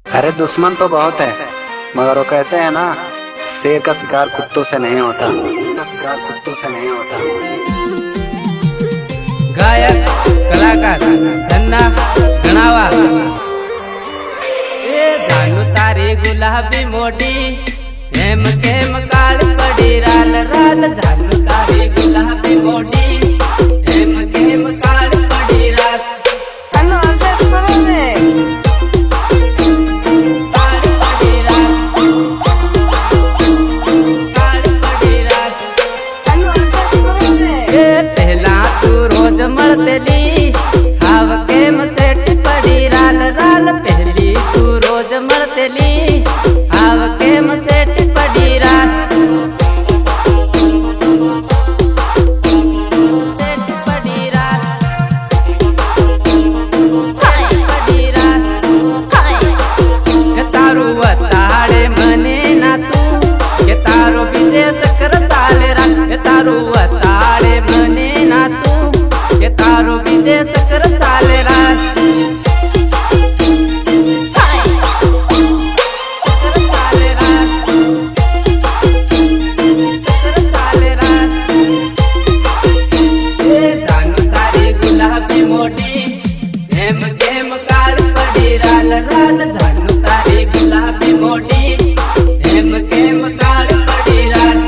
अरे दुश्मन तो बहुत है, मगर वो कहते हैं ना, शेर का शिकार कुत्तों से नहीं होता। इसका शिकार कुत्तों से नहीं होता। गायक कलाकार धन्ना गणावा जानू तारी गुलाबी मोटी हेम केम काल पड़ी राल राल। जानू तारी गुलाबी मोटी हेम केम काल पड़ी राल। मरतेली हाव केम सेट पड़ी राल राल। पहली तू रोज मरतेली हाव केम सेट पड़ी राल। सेट पड़ी राल, पड़ी राल। के तारू वताड़े मने ना तू, के तारो विदेश कर साले राल। के तारू वताड़े मने ना तू, के तारो विदेश कर साले रात। जानू तारी गुलाबी मोटी हेम केम काल पड़ी राल राल। जानू तारी गुलाबी मोटी हेम केम काल पड़ी राल।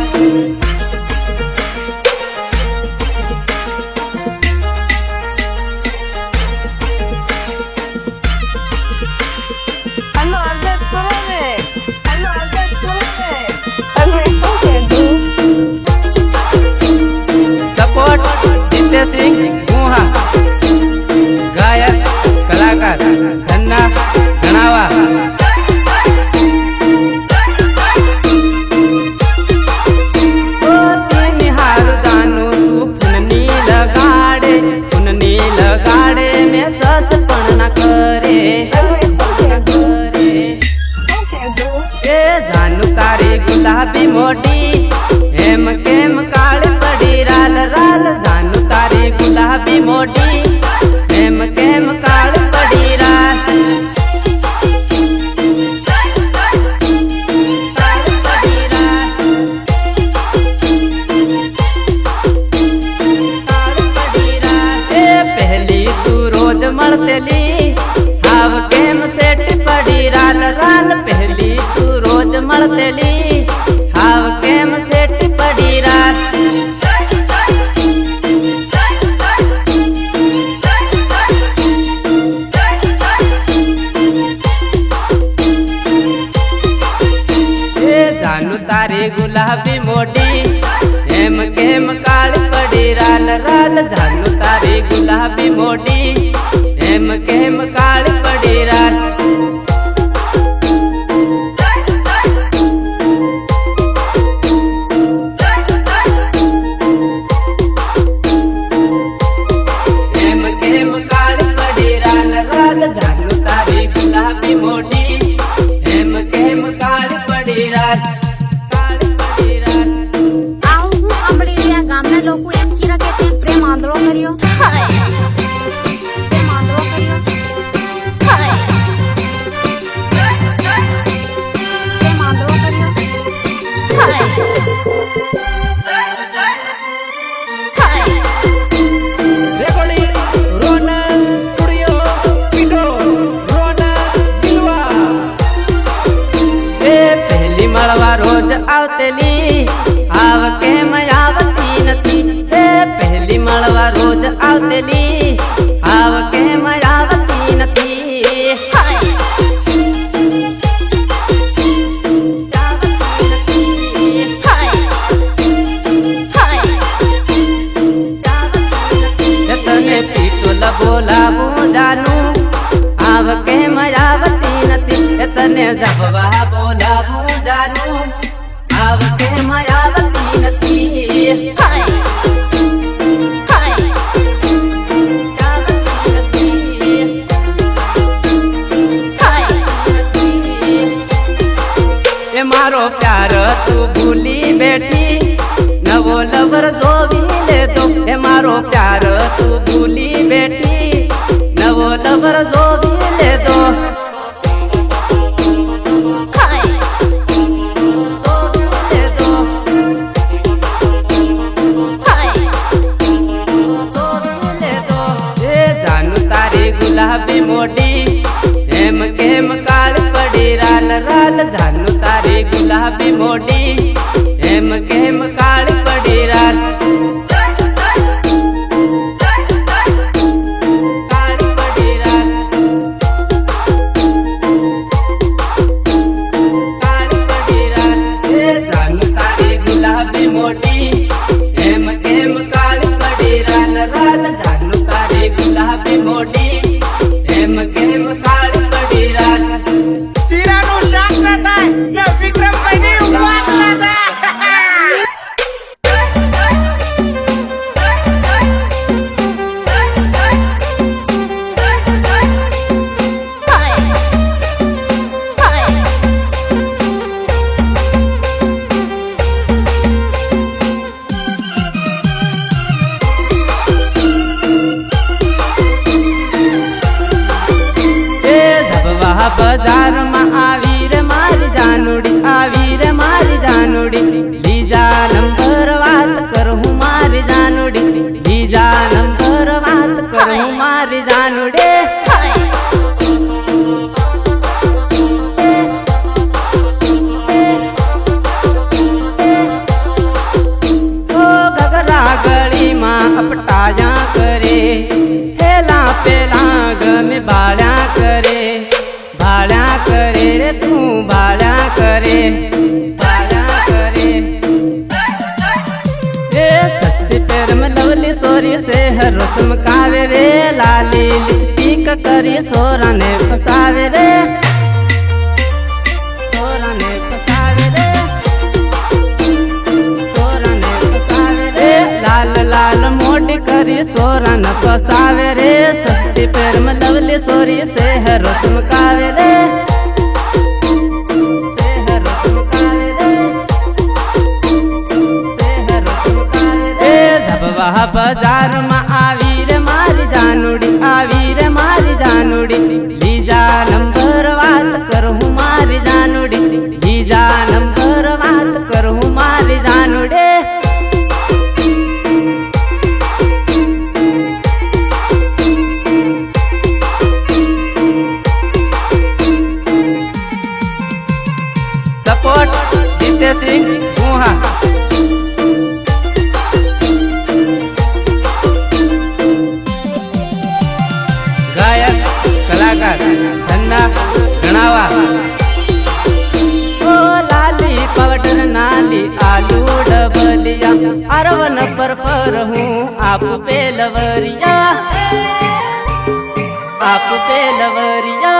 सपोर्ट जिते सिंह गुहा गायक कलाकार धन्ना गणावा। हारू जानू तू फुननी लगाड़े, फुननी लगाड़े में सस पण न करे। जानू तारी गुलाबी मोटी हेम केम काल पड़ी राल राल। जानू तारी गुलाबी मोटी हेम केम काल पड़ी राल। पहली तू रोज मरतेली हाव केम सेट पड़ी राल राल। पहली तू रोज मरतेली हाव केम सेट पड़ी राल। जानू तारी गुलाबी मोटी हेम केम काल पड़ी राल राल। जानू तारी गुलाबी मोटी हेम केम काल पड़ी राल। हेम केम काल पड़ी राल राल। जानू तारी गुलाबी मोटी हेम केम काल पड़ी राल। लोग एम कीरा कहते हैं प्रेम आंदोलन करियो। प्रेम आंदोलन करियो। प्रेम आंदोलन रेकॉर्डिंग रोनल स्टूडियो पिटो रोनल दिलवा। पहली मळवा रोज आवतेली आव केम आवती नथी। पहली मळवा रोज आवतेली आव केम आवती नथी। तने पीटोल बोलाबू जानू आव केम आवती नथी। तने जबवा बोलाबू जानू आव केम आवती नथी। मारो प्यार तू भूली बैठी नवो लवर जो भी ले दो। मारो प्यार तू भूली बैठी नवो लवर जो भी ले दो। જાનું તારી ગુલાબી મોઢી એમ કેમ કાળી પડી રાત કાળી પડી રાત કાળી પડી રાત એ જાનું તારી ગુલાબી મોઢી એમ કેમ કાળી પડી રાત રાત જાનું તારી ગુલાબી મોઢી એમ કેમ કાળી પડી રાત શીરાનું શાક ના થાય ને વિક્રમભાઈની ઉપવાસ ના થાય. બજારમાં આવી રે મારી જાનુડી આવી રે મારી જાનુડી બીજા નંબર વાત કરું મારી જાનુડી બીજા નંબર વાત કરું મારી જાનુડી ઓ ગગરા ગળીમાં અપટાયા કરે હેલા પેલા ગમે બાળ્યા કરે ભાળ્યા કરે રે તું ભાળ્યા કરે ભાળ્યા કરે એ સસ્તી પેરમ લવલી સોરી સે હરો ચમકાવે રે લાલી લિપસ્ટિક કરી સોરાને ફસાવે રે સોરાને ફસાવે રે સોરાને ફસાવે રે લાલ લાલ મોઢી કરી સોરાને ફસાવે રે સસ્તી પેરમ લવલી સોરી સે હરો ચમકાવે રે હરો ચમકાવે રે હરો ચમકાવે રે ધબવા બજારમાં આવી રે મારી જાનુડી આવી રે મારી જાનુડી બીજા નંબર વાત કરું મારી જાનુડી બીજા નંબર વાત કરું મારી જાનુડી सपोर्ट जीते सिंह गुहा गायक कलाकार धन्ना गणावा ओ लाली पाउडर नाली आलू डबलिया अरवन पर हूँ आप पे लवरिया आप पे लवरिया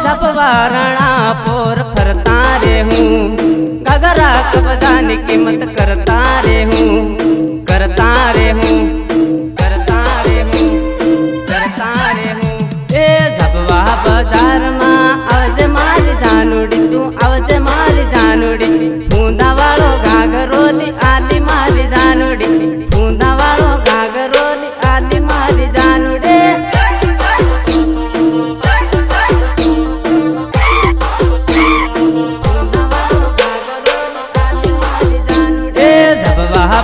धपवारणा पोर फरता रे हूँ गगरा कबजान कीमत करता रे हूँ करता रे हूँ करता रे हूँ करता रे हूँ ए धपवा बाजार माँ आवजे मारी जानुडी तू आवजे मारी जानुडी फूंदा वालो घाघरोली आली मारी जानुडी फूंदा वालो घाघरोली आली मारी जानुडी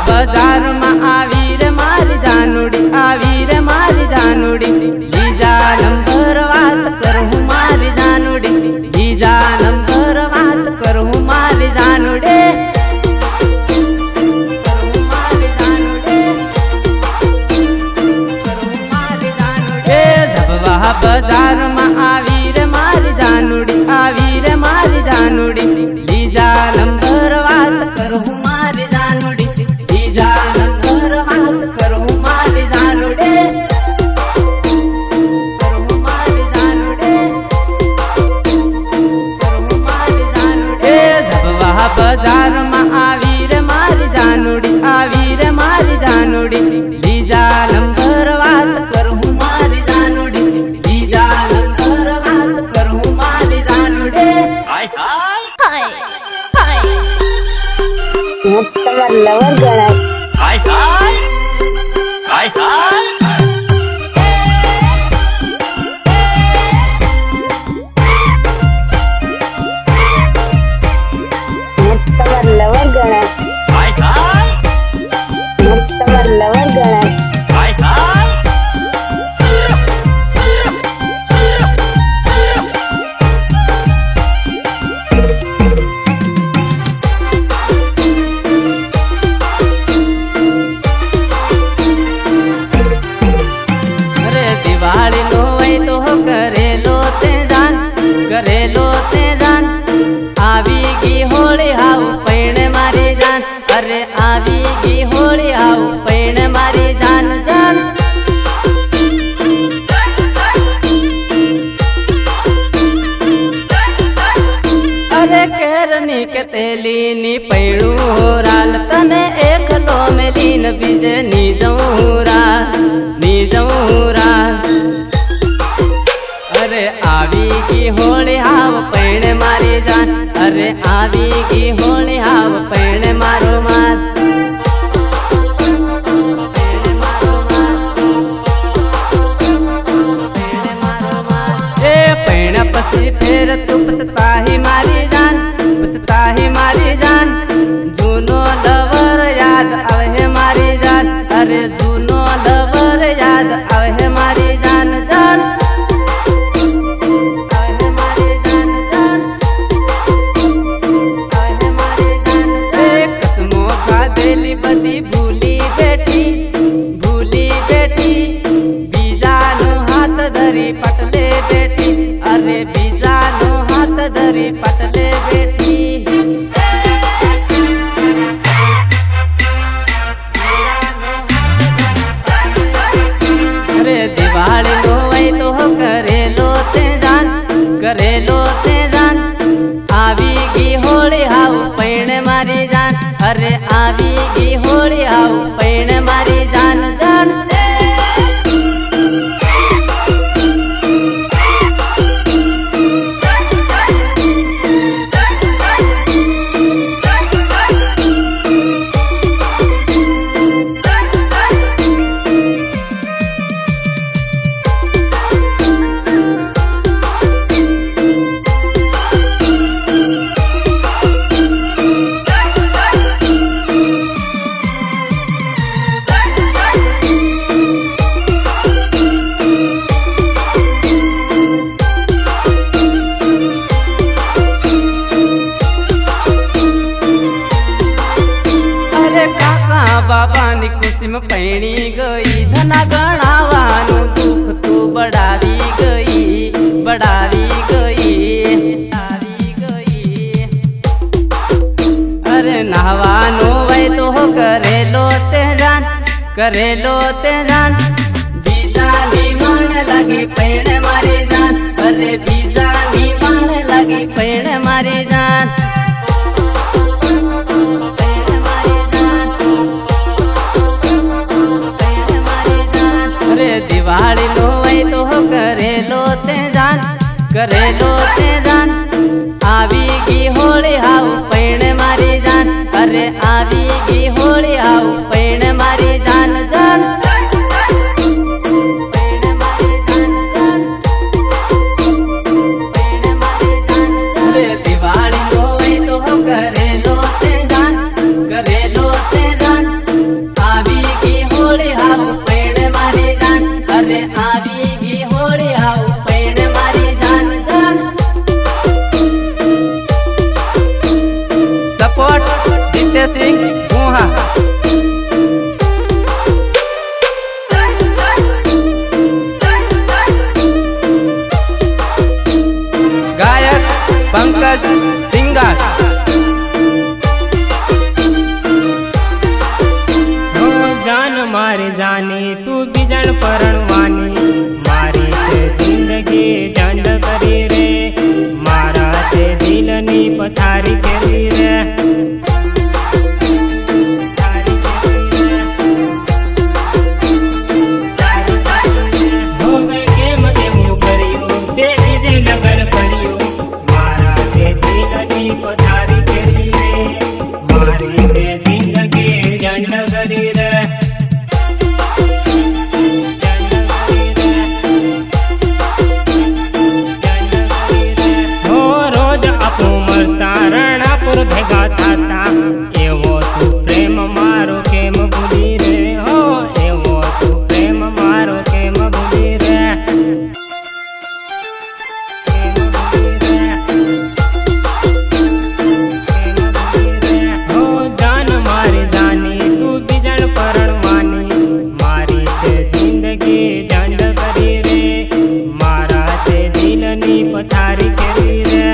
બજારમાં આવી રે મારી જાનુડી આવી રે મારી જાનુડી બીજા નંબર વાત કરું મારી જાનુડી બીજા નંબર વાત કરું મારી જાનુડી મારી જાનુડી મારી જાનુડી ધબવા બજારમાં આવી રે મારી જાનુડી આવી રે મારી જાનુડી બીજા નંબર વાત કરું મારી જાનુડી બીજા નંબર વાત કરું મારી જાનુડી કરું મારી જાનુડી કરું મારી જાનુડી ધબવા બજારમાં આવી રે મારી જાનુડી આવી રે મારી જાનુડી બીજા નંબર વાત કરું મારી જાનુડી બીજા નંબર વાત કરું મારી જાનુડી તમાર લવર ગણાય તમાર લવર ગણાય તમાર લવર ગણાય ઝેરની કે તેલીની પૈણું રાલ તને એકલો મેલીન બીજે ની જવું રાલ અરે આવી ગઈ હોળી હાવ પૈણે મારી જાન અરે આવી ગઈ હોળી હાવ પૈણે મારો માર પૈણા પછી ફેર તું પછતાહી મારી જાન જૂનો લવર યાદ આવે હે મારી જાન અરે જૂનો લવર યાદ આવે હે મારી જાન જાન કસમો ખાધેલી બધી ભૂલી બેઠી બીજાનો હાથ ધરી પટલે બેઠી અરે બીજાનો હાથ ધરી પટલે બેઠી અરે દિવાળી નો વય તો કરેલો તે જાન આવી ગઈ હોળી હાવ પૈણે મારી જાન અરે આવી ગઈ હોળી હાવ પૈણે મારી જાન જાન બાબાની ખુશીમાં પૈણી ગઈ ધના ગણાવાનું દુઃખ તું બડાવી ગઈ અરે નાવાનો વય તો કરેલો તે જાન બીજાની માણ લાગી પૈણે મારી જાન અરે બીજાની માણ લાગી પૈણે મારી જાન દિવાળી નો વય તો કરેલો તે જાન આવી ગઈ હોળી હાવ પૈણે મારી જાન અરે આવી ગઈ હોળી હાવ પૈણે મારી જાન જાન દિવાળી નો વય તો કરેલો તે જાન આવી ગઈ હોળી હાવ પૈણે મારી જાન અરે આવી ગઈ હોળી હાવ પૈણે મારી જાન જાન સપોર્ટ જીતે સિંહ ગુહા ગાયક પંકજ સિંગાર જાન મારી જાની તું બીજણ પરણવાની મારી તે જિંદગી જંડ કરી રે મારા તે દિલની પથારી કરી રે કેમ એવું કર્યું તે બીજે લગન કર્યું મારા તે દિલની પથારી કરી રે મારી તે જિંદગી જંડ કરી રે ભેગા થતા એવો તું પ્રેમ મારો કેમ ભૂલી રે હો એવો તું પ્રેમ મારો કેમ ભૂલી રે હો જાન મારી જાની તું બીજણ પરણવાની મારી તે જિંદગી જંડ કરી રે મારા તે દિલની પથારી કરી રે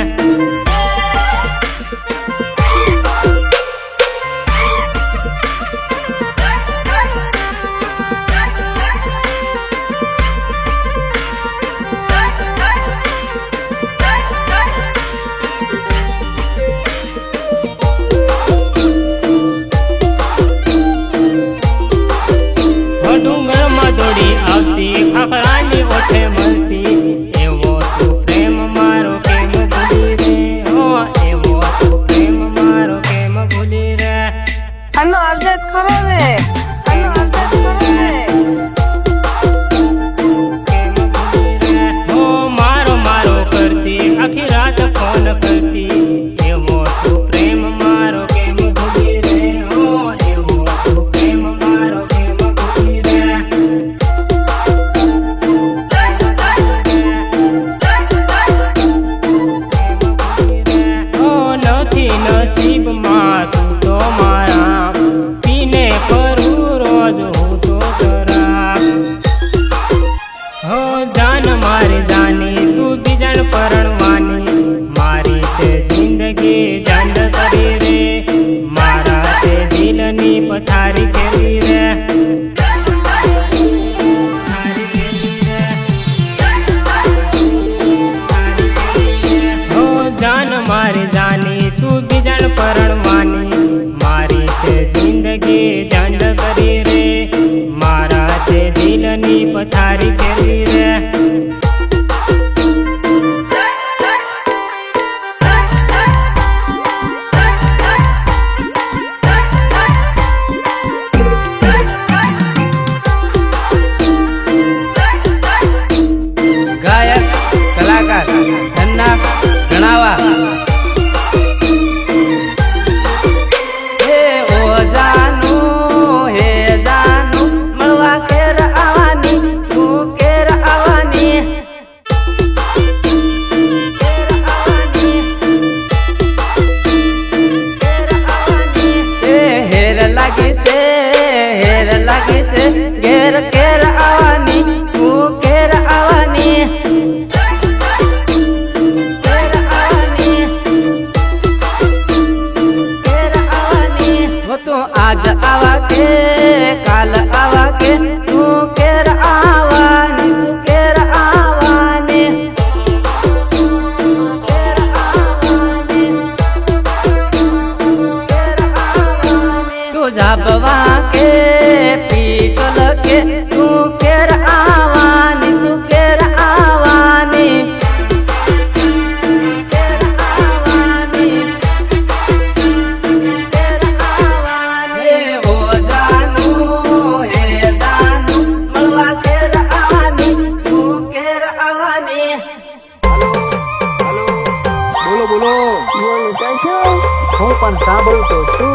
બોલો. બોલું તો છું. હું પણ સાંભળું તો છું.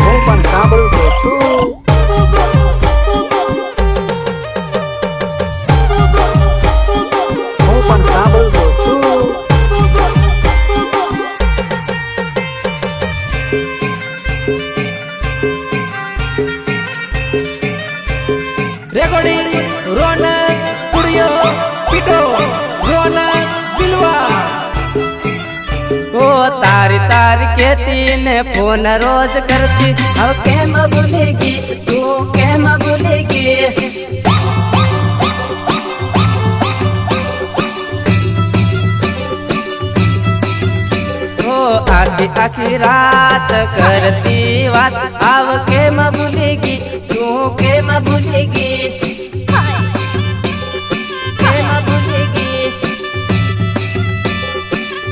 હું પણ સાંભળું તો છું. હું પણ સાંભળું તો છું. રેકોર્ડિંગ રોનક સ્ટુડિયો પીટો રોનક બિલવા ઓ તારી તારી કેતી ને ફોન રોજ કરતી હવે કેમ ભૂલી ગઈ તું કેમ ભૂલી ગઈ આખી આખી રાત કરતી વાત આવ કેમ ભૂલી ગઈ તું કેમ ભૂલી ગઈ કેમ ભૂલી ગઈ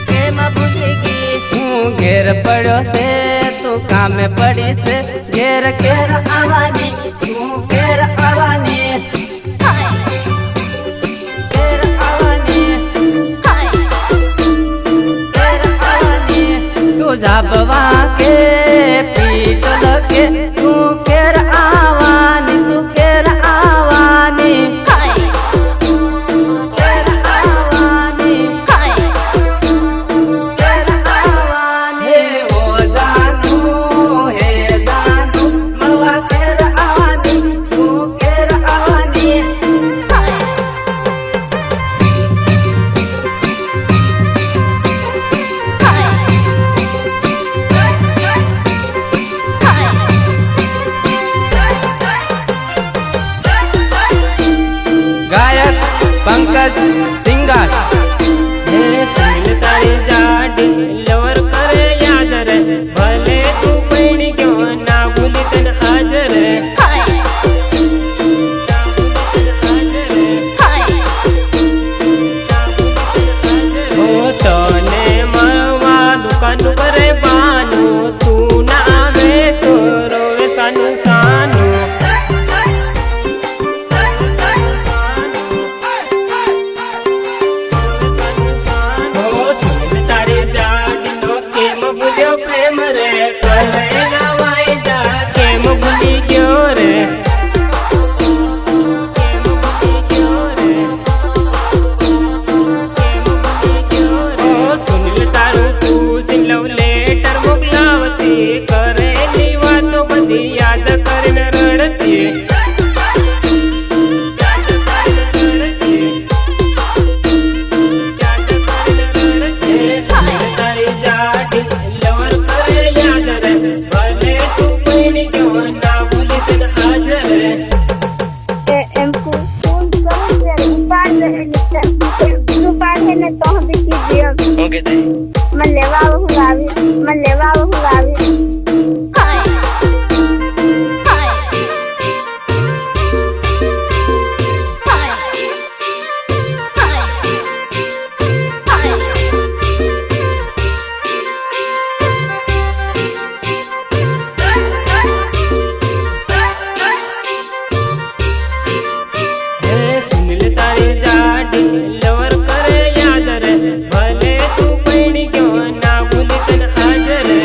કેમ ભૂલી ગઈ હું ઘેર પડ્યો છે તું કામે પડી છે ઘેર ઘેર આવવાની તું ઘેર આવવાની ઘેર આવવાની જાબવા કે પીટ લગે તું કેર આવવાની તું કેર આવવાની કેર આવવાની કેર આવવાની ઓ જાનું હે જાનું મળવા કેર આવવાની તું કેર આવવાની ગાયક પંકજ સિંગર હે સુનિલ તારી જાડી લવર કરે યાદ રે ભલે તું પૈણી ગયો ના ભૂલી તને હાજર રે હો તને મળવા દુકાન કરે બાનું તું ના આવે તો રોવે સાનું સાનું કેમ ભૂલ્યો પ્રેમ રે કહે ના વાયદા કેમ ભૂલી ગયો રે કેમ ભૂલી ગયો રે કેમ ભૂલી ગયો રે સુનિલ તારું પૂછી લવ લેટર મોકલાવતી કરેલી વાતો બધી યાદ કરીને રડતી मैं लेवा हुआवी સુનિલ તારી જાડી લવર કરે યાદ રે ભલે તું પૈણી ગયો ના ભૂલી તને હાજર રે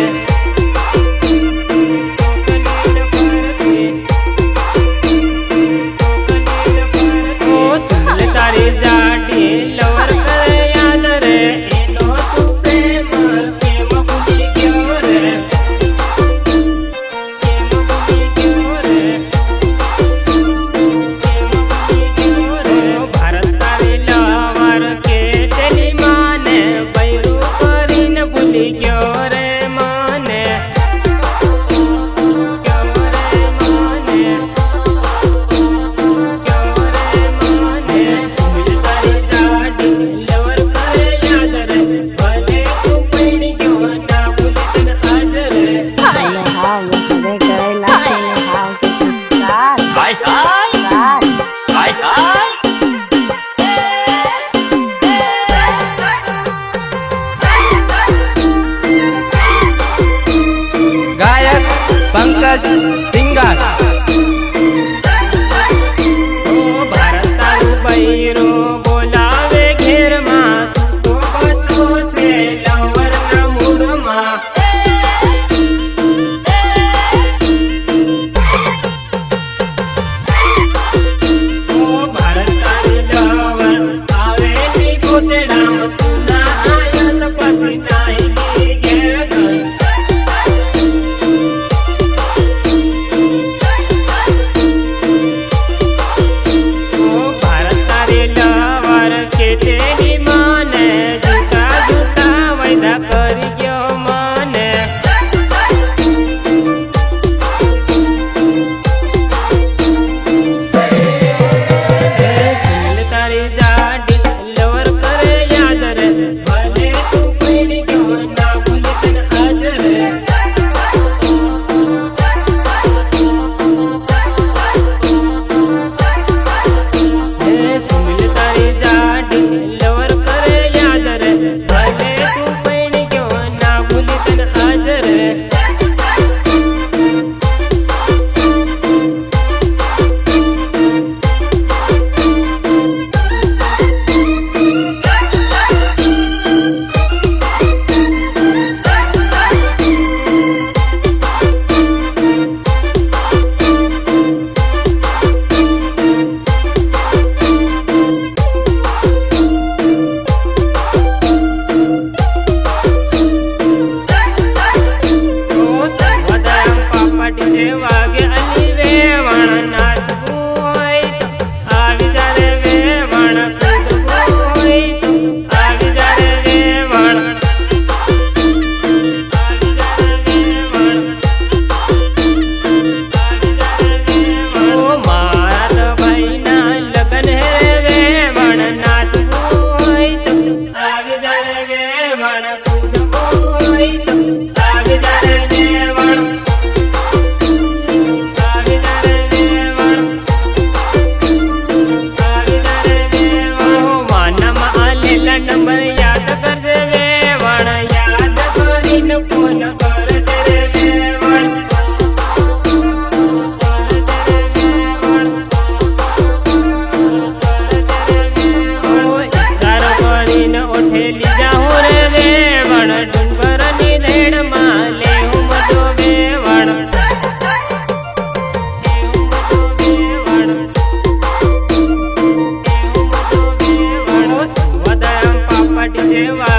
કોતેડામાં તું ના આયો તો પછી નાહી ગઈ ઘેર ગઈ. ઓ ભારત તારી લવાર ખેતેની માને જૂતા જૂતા વૈદા કરી ગયો મને. સુનિલ તારી જાડી લવર કરે યાદ રે ભલે તું પડી ગયો ના ભૂલી તને આજ રે. સુનિલ તારી જાડી લવર કરે યાદ રે ભલે તું પડી ગયો ના ભૂલી તને આજ રે. વાગે અલી વેવણ નાચવું હોય તો આવી જારે વેવણ કૂદવું હોય તો આવી જારે વેવણ આવી જારે વેવણ આવી જારે વેવણ. ઓ મારા તો ભાઈના લગન હે વેવણ નાચવું હોય તો આવી જારે વેવણ કૂદવું હોય તો આવી જારે વેવણ. નંબર યાદ કરજે વેવણ યાદ કરીને ફોન કરજે રે વેવણ. ઈશારો કરીને ઓઠે લીજા હું રે વેવણ ડુંગરની રેણમાં લેવું મજો વેવણ. પાટી જેવા